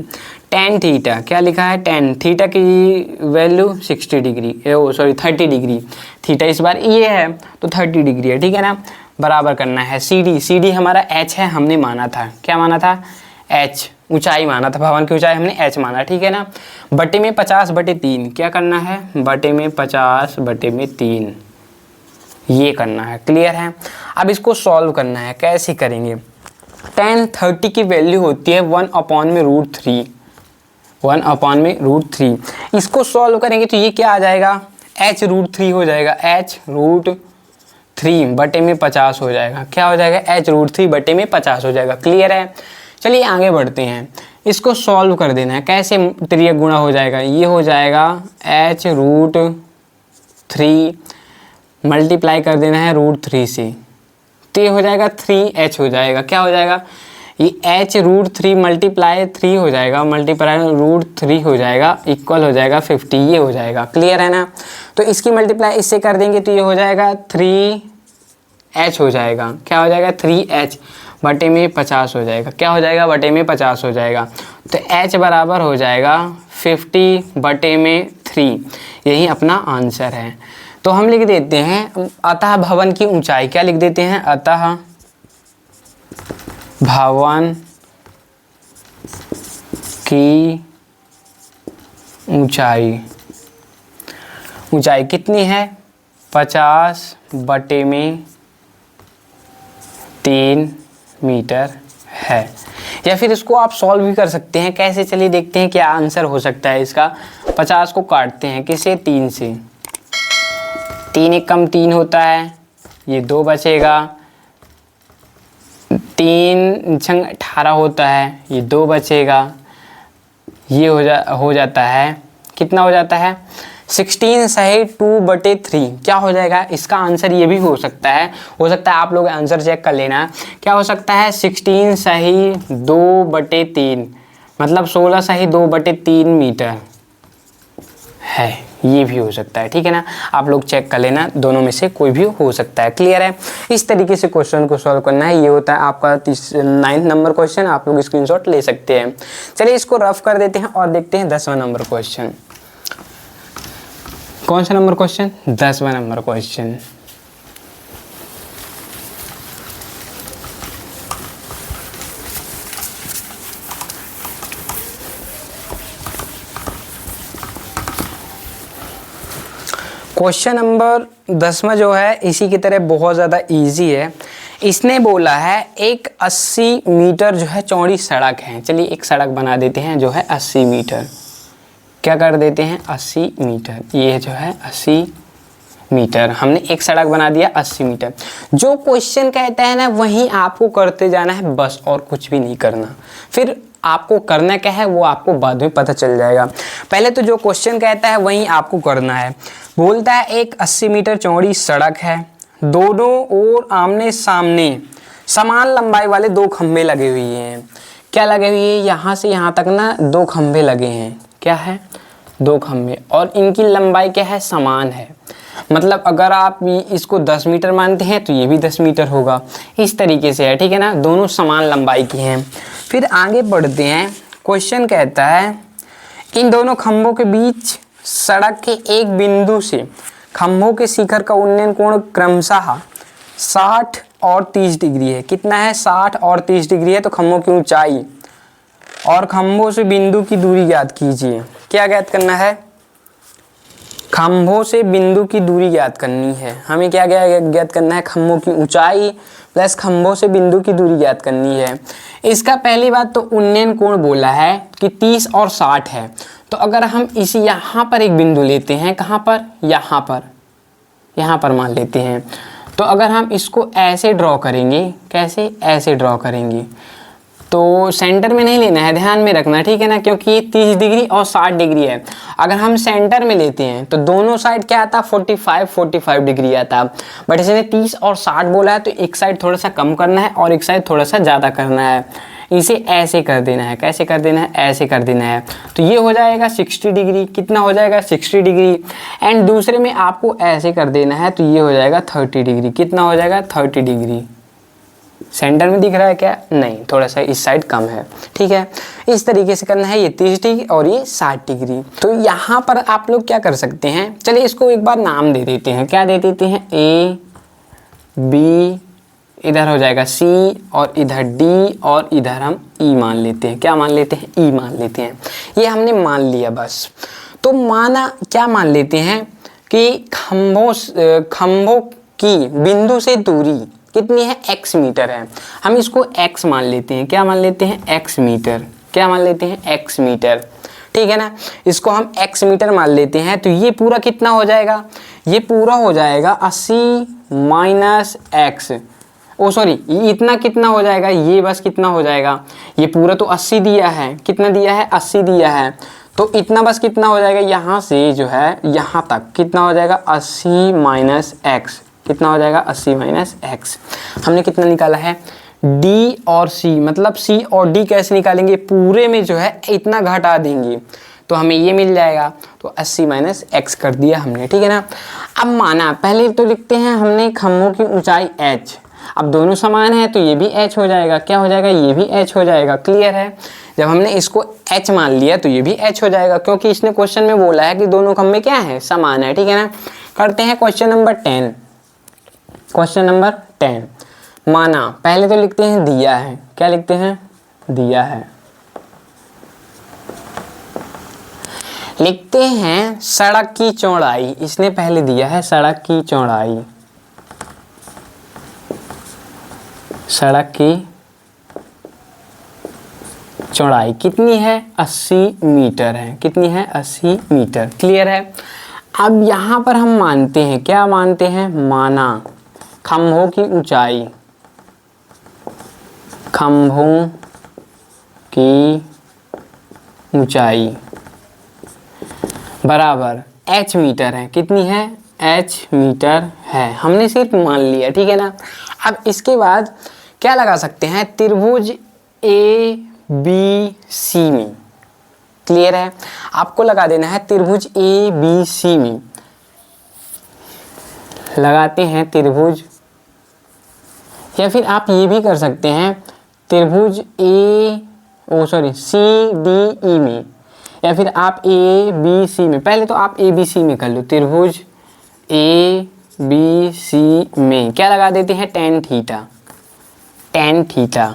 [SPEAKER 1] tan थीटा क्या लिखा है? tan थीटा की वैल्यू 60 डिग्री, 30 डिग्री। थीटा इस बार ये है तो 30 डिग्री है। ठीक है ना। बराबर करना है सी डी। सी डी हमारा h है, हमने माना था। क्या माना था? h ऊंचाई माना था, भवन की ऊंचाई हमने h माना। ठीक है ना। बटे में 50 बटे 3 क्या करना है? बटे में 50 बटे में 3 ये करना है, क्लियर है। अब इसको सॉल्व करना है, कैसे करेंगे। tan 30 की वैल्यू होती है 1/√3, 1/√3। इसको सॉल्व करेंगे तो ये क्या आ जाएगा, h√3 हो जाएगा, h√3 बटे में 50 हो जाएगा। क्या हो जाएगा, h√3 बटे में 50 हो जाएगा, क्लियर है। चलिए आगे बढ़ते हैं, इसको सॉल्व कर देना है। कैसे तिर्यक गुणा हो जाएगा, ये हो जाएगा h√3 मल्टीप्लाई कर देना है √3 से, तो ये हो जाएगा 3h हो जाएगा। क्या हो जाएगा, ये h√3 मल्टीप्लाई 3 हो जाएगा, मल्टीप्लाई √3 हो जाएगा, इक्वल हो जाएगा 50, ये हो जाएगा, क्लियर है ना। तो इसकी मल्टीप्लाई इससे कर देंगे तो ये हो जाएगा 3h हो जाएगा। क्या हो जाएगा, 3h बटे में 50 हो जाएगा। क्या हो जाएगा, बटे में 50 हो जाएगा। तो h बराबर हो जाएगा 50 बटे में 3, यही अपना आंसर है। तो हम लिख देते हैं अतः भवन की ऊंचाई, क्या लिख देते हैं, अतः भवन की ऊंचाई, ऊंचाई कितनी है, 50 बटे में 3 मीटर है। या फिर इसको आप सॉल्व भी कर सकते हैं, कैसे, चलिए देखते हैं क्या आंसर हो सकता है इसका। 50 को काटते हैं किसे, 3 से, 3 एक कम 3 होता है, ये 2 बचेगा, 3 छंग 18 होता है, ये 2 बचेगा, ये हो जाता है, कितना हो जाता है, 16 सही 2/3। क्या हो जाएगा, इसका आंसर ये भी हो सकता है आप लोग आंसर चेक कर लेना। क्या हो सकता है, 16 सही 2/3 मतलब 16 सही 2/3 मीटर है, ये भी हो सकता है, ठीक है ना। आप लोग चेक कर लेना, दोनों में से कोई भी हो सकता है, क्लियर है। इस तरीके से क्वेश्चन को सॉल्व करना है। ये होता है आपका 9th नंबर क्वेश्चन, आप लोग स्क्रीनशॉट ले सकते हैं। चलिए इसको रफ कर देते हैं और देखते हैं 10वां नंबर क्वेश्चन। कौन सा नंबर क्वेश्चन, 10वां नंबर क्वेश्चन। क्वेश्चन नंबर 10वां जो है इसी की तरह बहुत ज़्यादा इजी है। इसने बोला है एक 80 मीटर जो है चौड़ी सड़क है। चलिए एक सड़क बना देते हैं जो है 80 मीटर, क्या कर देते हैं 80 मीटर, ये जो है 80 मीटर, हमने एक सड़क बना दिया 80 मीटर। जो क्वेश्चन कहता है ना वहीं आपको करते जाना है बस, और कुछ भी नहीं करना। फिर आपको करना क्या है वो आपको बाद में पता चल जाएगा। पहले तो जो क्वेश्चन कहता है वहीं आपको करना है। बोलता है एक 80 मीटर चौड़ी सड़क है, दोनों ओर आमने सामने समान लंबाई वाले 2 खंभे लगे हुए हैं। क्या लगे हुए हैं, यहाँ से यहाँ तक ना 2 खंभे लगे हैं। क्या है, 2 खंभे, और इनकी लंबाई क्या है, समान है। मतलब अगर आप इसको 10 मीटर मानते हैं तो ये भी 10 मीटर होगा, इस तरीके से है, ठीक है ना। दोनों समान लंबाई की हैं। फिर आगे बढ़ते हैं। क्वेश्चन कहता है इन दोनों खंभों के बीच सड़क के एक बिंदु से खंभों के शिखर का उन्नयन कोण क्रमशः 60 और 30 डिग्री है। कितना है, 60 और 30 डिग्री है। तो खंभों की ऊंचाई और खंभों से बिंदु की दूरी ज्ञात कीजिए। क्या ज्ञात करना है, खंभों से बिंदु की दूरी ज्ञात करनी है। हमें क्या ज्ञात करना है, खंभों की ऊंचाई प्लस खंभों से बिंदु की दूरी ज्ञात करनी है। इसका पहली बात तो उन्नयन कोण बोला है कि 30 और 60 है। तो अगर हम इसी यहाँ पर एक बिंदु लेते हैं, कहाँ पर, यहाँ पर मान लेते हैं। तो अगर हम इसको ऐसे ड्रॉ करेंगे, कैसे, ऐसे ड्रॉ करेंगे, तो सेंटर में नहीं लेना है, ध्यान में रखना, ठीक है ना, क्योंकि ये 30 डिग्री और 60 डिग्री है। अगर हम सेंटर में लेते हैं तो दोनों साइड क्या आता, 45 डिग्री आता। बट इसने 30 और 60 बोला है तो एक साइड थोड़ा सा कम करना है और एक साइड थोड़ा सा ज़्यादा करना है। इसे ऐसे कर देना है, कैसे कर देना है, ऐसे कर देना है। तो ये हो जाएगा 60 डिग्री, कितना हो जाएगा 60 डिग्री। एंड दूसरे में आपको ऐसे कर देना है तो ये हो जाएगा 30 डिग्री, कितना हो जाएगा 30 डिग्री। सेंटर में दिख रहा है क्या, नहीं, थोड़ा सा इस साइड कम है, ठीक है। इस तरीके से करना है, ये 30 डिग्री और ये 60 डिग्री। तो यहाँ पर आप लोग क्या कर सकते हैं, चलिए इसको एक बार नाम दे देते हैं। क्या दे देते हैं, A B, इधर हो जाएगा C और इधर D और इधर हम E मान लेते हैं। क्या मान लेते हैं, E मान लेते हैं। ये हमने मान लिया बस। तो माना क्या मान लेते हैं कि खंभों की बिंदु से दूरी कितनी है, x मीटर है। हम इसको x मान लेते हैं, क्या मान लेते हैं, x मीटर। क्या मान लेते हैं, x मीटर, ठीक है ना। इसको हम x मीटर मान लेते हैं। तो ये पूरा कितना हो जाएगा, ये पूरा हो जाएगा 80 माइनस एक्स, ओ सॉरी इतना कितना हो जाएगा, ये बस कितना हो जाएगा, ये पूरा तो 80 दिया है, कितना दिया है, 80 दिया है। तो इतना बस कितना हो जाएगा, यहाँ से जो है यहाँ तक कितना हो जाएगा, 80 माइनस एक्स, कितना हो जाएगा, 80 माइनस एक्स। हमने कितना निकाला है, d और c, मतलब c और d कैसे निकालेंगे, पूरे में जो है इतना घटा देंगे तो हमें ये मिल जाएगा। तो 80 माइनस एक्स कर दिया हमने, ठीक है ना। अब माना, पहले तो लिखते हैं हमने खम्भों की ऊंचाई h, अब दोनों समान है तो ये भी h हो जाएगा, क्या हो जाएगा, ये भी h हो जाएगा। क्लियर है, जब हमने इसको h मान लिया तो ये भी h हो जाएगा, क्योंकि इसने क्वेश्चन में बोला है कि दोनों खम्भे क्या है, समान है, ठीक है ना। करते हैं क्वेश्चन नंबर 10। क्वेश्चन नंबर 10, माना, पहले तो लिखते हैं दिया है, क्या लिखते हैं, दिया है। लिखते हैं सड़क की चौड़ाई, इसने पहले दिया है सड़क की चौड़ाई, सड़क की चौड़ाई कितनी है, 80 मीटर है, कितनी है, 80 मीटर। क्लियर है। अब यहाँ पर हम मानते हैं, क्या मानते हैं, माना खंभों की ऊंचाई, खंभों की ऊंचाई बराबर h मीटर है, कितनी है, h मीटर है। हमने सिर्फ मान लिया, ठीक है ना। अब इसके बाद क्या लगा सकते हैं, त्रिभुज ABC में, क्लियर है, आपको लगा देना है त्रिभुज ABC में, लगाते हैं त्रिभुज, या फिर आप ये भी कर सकते हैं त्रिभुज CDE में, या फिर आप ABC में, पहले तो आप ABC में कर लो, त्रिभुज ABC में क्या लगा देते हैं, tan थीटा, tan थीटा,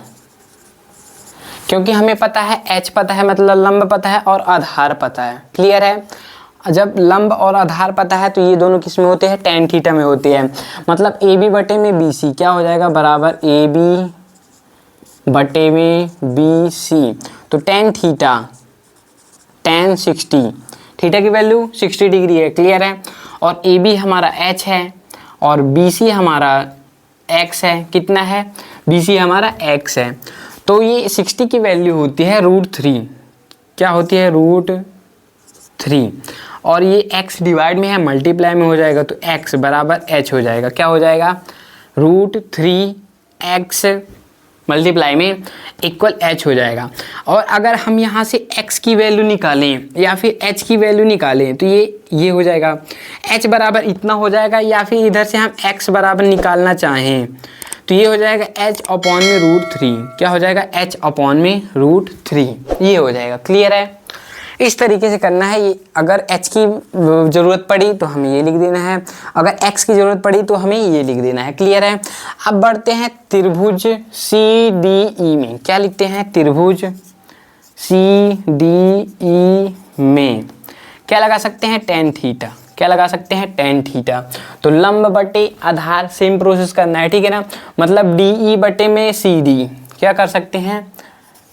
[SPEAKER 1] क्योंकि हमें पता है h पता है, मतलब लंब पता है और आधार पता है। क्लियर है, जब लंब और आधार पता है तो ये दोनों किस में होते हैं, tan थीटा में होते हैं। मतलब AB बटे में BC क्या हो जाएगा, बराबर AB बटे में BC, तो tan थीटा, tan 60, थीटा की वैल्यू 60 डिग्री है। क्लियर है, और AB हमारा h है और BC हमारा x है, कितना है, BC हमारा x है। तो ये 60 की वैल्यू होती है √3, क्या होती है, √3, और ये x डिवाइड में है, मल्टीप्लाई में हो जाएगा, तो x बराबर h हो जाएगा, क्या हो जाएगा, √3x मल्टीप्लाई में इक्वल h हो जाएगा। और अगर हम यहाँ से x की वैल्यू निकालें या फिर h की वैल्यू निकालें तो ये हो जाएगा, h बराबर इतना हो जाएगा, या फिर इधर से हम x बराबर निकालना चाहें तो ये हो जाएगा h अपॉन में √3, क्या हो जाएगा, h अपॉन में √3, ये हो जाएगा। क्लियर है, इस तरीके से करना है। ये अगर h की ज़रूरत पड़ी तो हमें ये लिख देना है, अगर x की ज़रूरत पड़ी तो हमें ये लिख देना है। क्लियर है। अब बढ़ते हैं त्रिभुज CDE में, क्या लिखते हैं, त्रिभुज CDE में क्या लगा सकते हैं, tan थीटा, क्या लगा सकते हैं, tan थीटा। तो लंब बटे आधार सेम प्रोसेस करना है, ठीक है ना। मतलब DE बटे में CD क्या कर सकते हैं,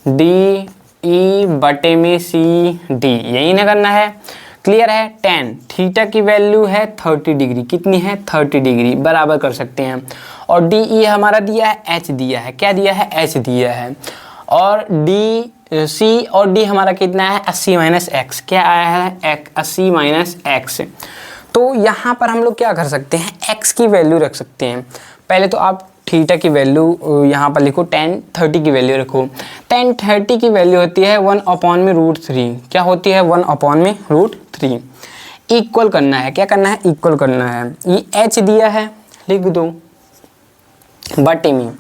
[SPEAKER 1] DE बटे में CD, यही ना करना है। क्लियर है। tan थीटा की वैल्यू है 30 डिग्री, कितनी है, 30 डिग्री, बराबर कर सकते हैं। और DE हमारा दिया है, h दिया है, क्या दिया है, h दिया है। और C और D हमारा कितना है, 80 माइनस एक्स, क्या आया है, 80 माइनस एक्स। तो यहाँ पर हम लोग क्या कर सकते हैं, x की वैल्यू रख सकते हैं। पहले तो आप थीटा की वैल्यू यहाँ पर लिखो, tan 30 की वैल्यू रखो। tan 30 की वैल्यू होती है 1 अपॉन में √3, क्या होती है, 1 अपॉन में √3। इक्वल करना है, क्या करना है, इक्वल करना है। ये h दिया है, लिख दो, बटे में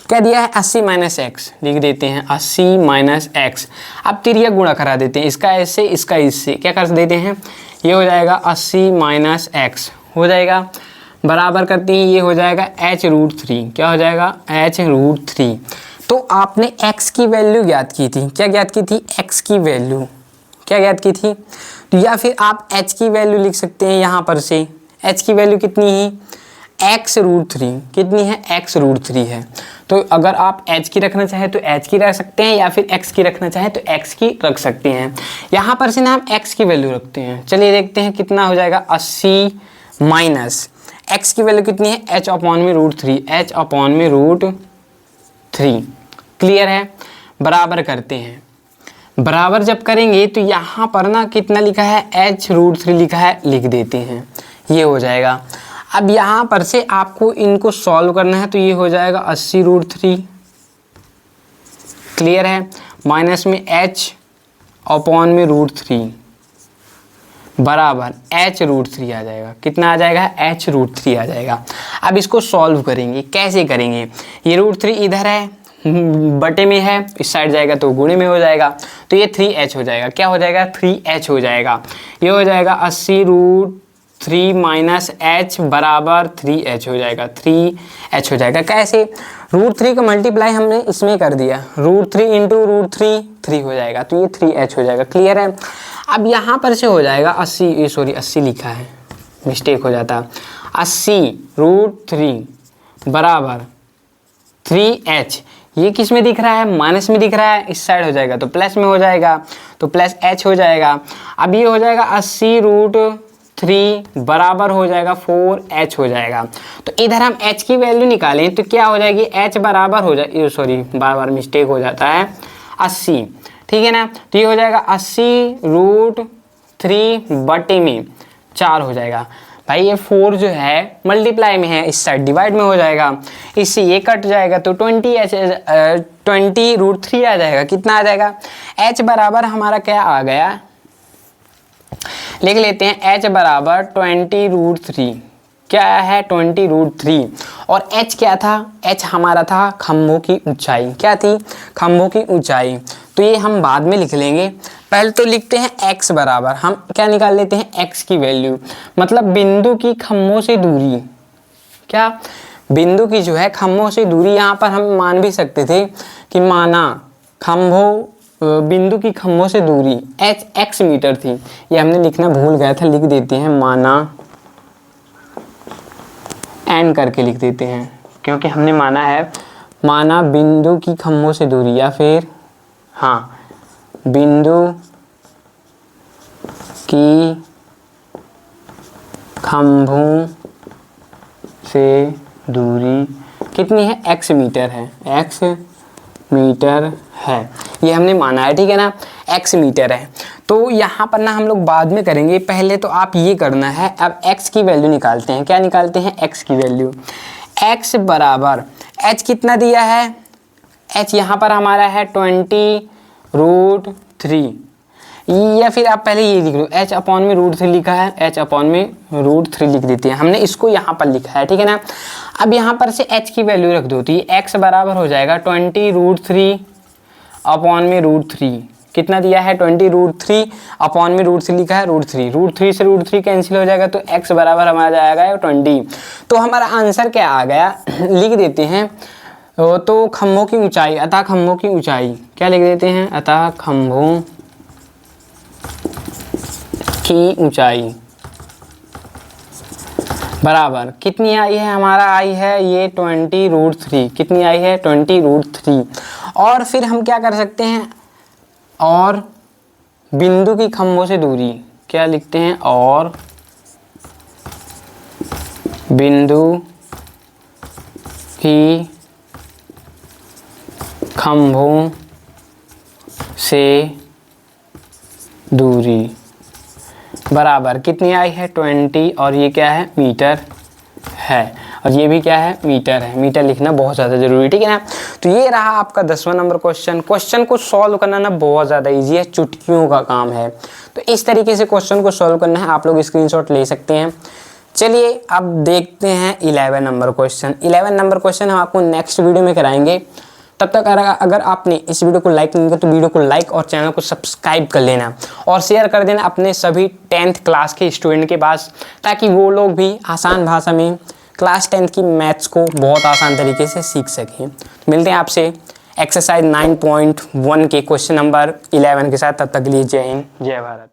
[SPEAKER 1] क्या दिया है, 80 माइनस एक्स, लिख देते हैं 80 माइनस एक्स। अब तिरिया गुणा करा देते हैं, इसका इससे, इसका इससे, क्या कर देते हैं, ये हो जाएगा 80 माइनस एक्स हो जाएगा, बराबर करते हैं, ये हो जाएगा h√3, क्या हो जाएगा, h√3। तो आपने x की वैल्यू ज्ञात की थी, क्या ज्ञात की थी, x की वैल्यू क्या ज्ञात की थी। तो या फिर आप h की वैल्यू लिख सकते हैं यहाँ पर से, h की वैल्यू कितनी ही, x√3 कितनी है, x√3 है। तो अगर आप h की रखना चाहें तो h की रख सकते हैं, या फिर x की रखना चाहें तो x की रख सकते हैं। यहाँ पर से ना हम x की वैल्यू रखते हैं। चलिए देखते हैं कितना हो जाएगा, 80 माइनस x की वैल्यू कितनी है, h/√3, h/√3। क्लियर है, बराबर करते हैं। बराबर जब करेंगे तो यहाँ पर ना कितना लिखा है, h√3 लिखा है, लिख देते हैं, ये हो जाएगा। अब यहाँ पर से आपको इनको सॉल्व करना है, तो ये हो जाएगा 80√3। क्लियर है, माइनस में h/√3 बराबर h√3 आ जाएगा। कितना आ जाएगा, h√3 आ जाएगा। अब इसको सॉल्व करेंगे, कैसे करेंगे, ये √3 इधर है, बटे में है, इस साइड जाएगा तो गुणे में हो जाएगा, तो ये 3h हो जाएगा। क्या हो जाएगा, 3h हो जाएगा। ये हो जाएगा 80√3 माइनस h बराबर 3h हो जाएगा, 3h हो जाएगा। कैसे, √3 का मल्टीप्लाई हमने इसमें कर दिया, √3 इंटू √3 3 हो जाएगा, तो ये 3h हो जाएगा। क्लियर है। अब यहाँ पर से हो जाएगा 80 लिखा है, मिस्टेक हो जाता, 80√3 बराबर 3h। ये किस में दिख रहा है, माइनस में दिख रहा है, इस साइड हो जाएगा तो प्लस में हो जाएगा, तो प्लस h हो जाएगा। अब ये हो जाएगा 80√3 बराबर हो जाएगा 4h हो जाएगा। तो इधर हम h की वैल्यू निकालें तो क्या हो जाएगी, h बराबर हो जाए, सॉरी बार बार मिस्टेक हो जाता है, 80। ठीक है ना, तो ये हो जाएगा 80√3 बटे में 4 हो जाएगा। भाई ये 4 जो है मल्टीप्लाई में है, इस साइड डिवाइड में हो जाएगा, इससे ये कट जाएगा तो 20√3 आ जाएगा। कितना आ जाएगा, h बराबर हमारा क्या आ गया, लिख लेते हैं, h बराबर 20√3। क्या है, 20√3। और h क्या था, h हमारा था खंभों की ऊंचाई। क्या थी, खंभों की ऊंचाई। तो ये हम बाद में लिख लेंगे, पहले तो लिखते हैं x बराबर, हम क्या निकाल लेते हैं, x की वैल्यू, मतलब बिंदु की खंभों से दूरी। क्या, बिंदु की जो है खंभों से दूरी, यहाँ पर हम मान भी सकते थे कि माना बिंदु की खंभों से दूरी x मीटर थी। ये हमने लिखना भूल गया था, लिख देते हैं, माना n करके लिख देते हैं, क्योंकि हमने माना है, माना बिंदु की खंभों से दूरी, या फिर हाँ, बिंदु की खंभों से दूरी कितनी है, x मीटर है, x मीटर है, ये हमने माना है। ठीक है ना, x मीटर है। तो यहाँ पर ना हम लोग बाद में करेंगे, पहले तो आप ये करना है। अब x की वैल्यू निकालते हैं। क्या निकालते हैं, x की वैल्यू, x बराबर, h कितना दिया है, h यहाँ पर हमारा है 20√3, या फिर आप पहले ये लिख लो, h/√3 लिखा है, h/√3 लिख देते हैं, हमने इसको यहाँ पर लिखा है। ठीक है ना, अब यहाँ पर से h की वैल्यू रख दो, तो ये x बराबर हो जाएगा 20√3/√3। कितना दिया है, 20√3/√3 लिखा है, √3 से √3 कैंसिल हो जाएगा, तो x बराबर हमारा जाएगा 20। तो हमारा आंसर क्या आ गया, लिख देते हैं, तो खंभों की ऊंचाई, अतः खंभों की ऊंचाई, क्या लिख देते हैं, अतः खंभों की ऊंचाई बराबर कितनी आई है, हमारा आई है ये 20√3। कितनी आई है, 20√3। और फिर हम क्या कर सकते हैं, और बिंदु की खंभों से दूरी, क्या लिखते हैं, और बिंदु की खंभों से दूरी बराबर कितनी आई है, 20, और ये क्या है, मीटर है, और ये भी क्या है, मीटर है। मीटर लिखना बहुत ज़्यादा ज़रूरी है। ठीक है ना, तो ये रहा आपका 10वां नंबर क्वेश्चन। क्वेश्चन को सॉल्व करना ना बहुत ज़्यादा इजी है, चुटकियों का काम है। तो इस तरीके से क्वेश्चन को सॉल्व करना है, आप लोग स्क्रीनशॉट ले सकते हैं। चलिए अब देखते हैं 11 नंबर क्वेश्चन। 11 नंबर क्वेश्चन हम आपको नेक्स्ट वीडियो में कराएंगे। तब तक अगर आपने इस वीडियो को लाइक नहीं किया तो वीडियो को लाइक और चैनल को सब्सक्राइब कर लेना, और शेयर कर देना अपने सभी 10th क्लास के स्टूडेंट के पास, ताकि वो लोग भी आसान भाषा में क्लास 10th की मैथ्स को बहुत आसान तरीके से सीख सकें। मिलते हैं आपसे एक्सरसाइज 9.1 के क्वेश्चन नंबर 11 के साथ। तब तक के लिए जय हिंद, जय भारत।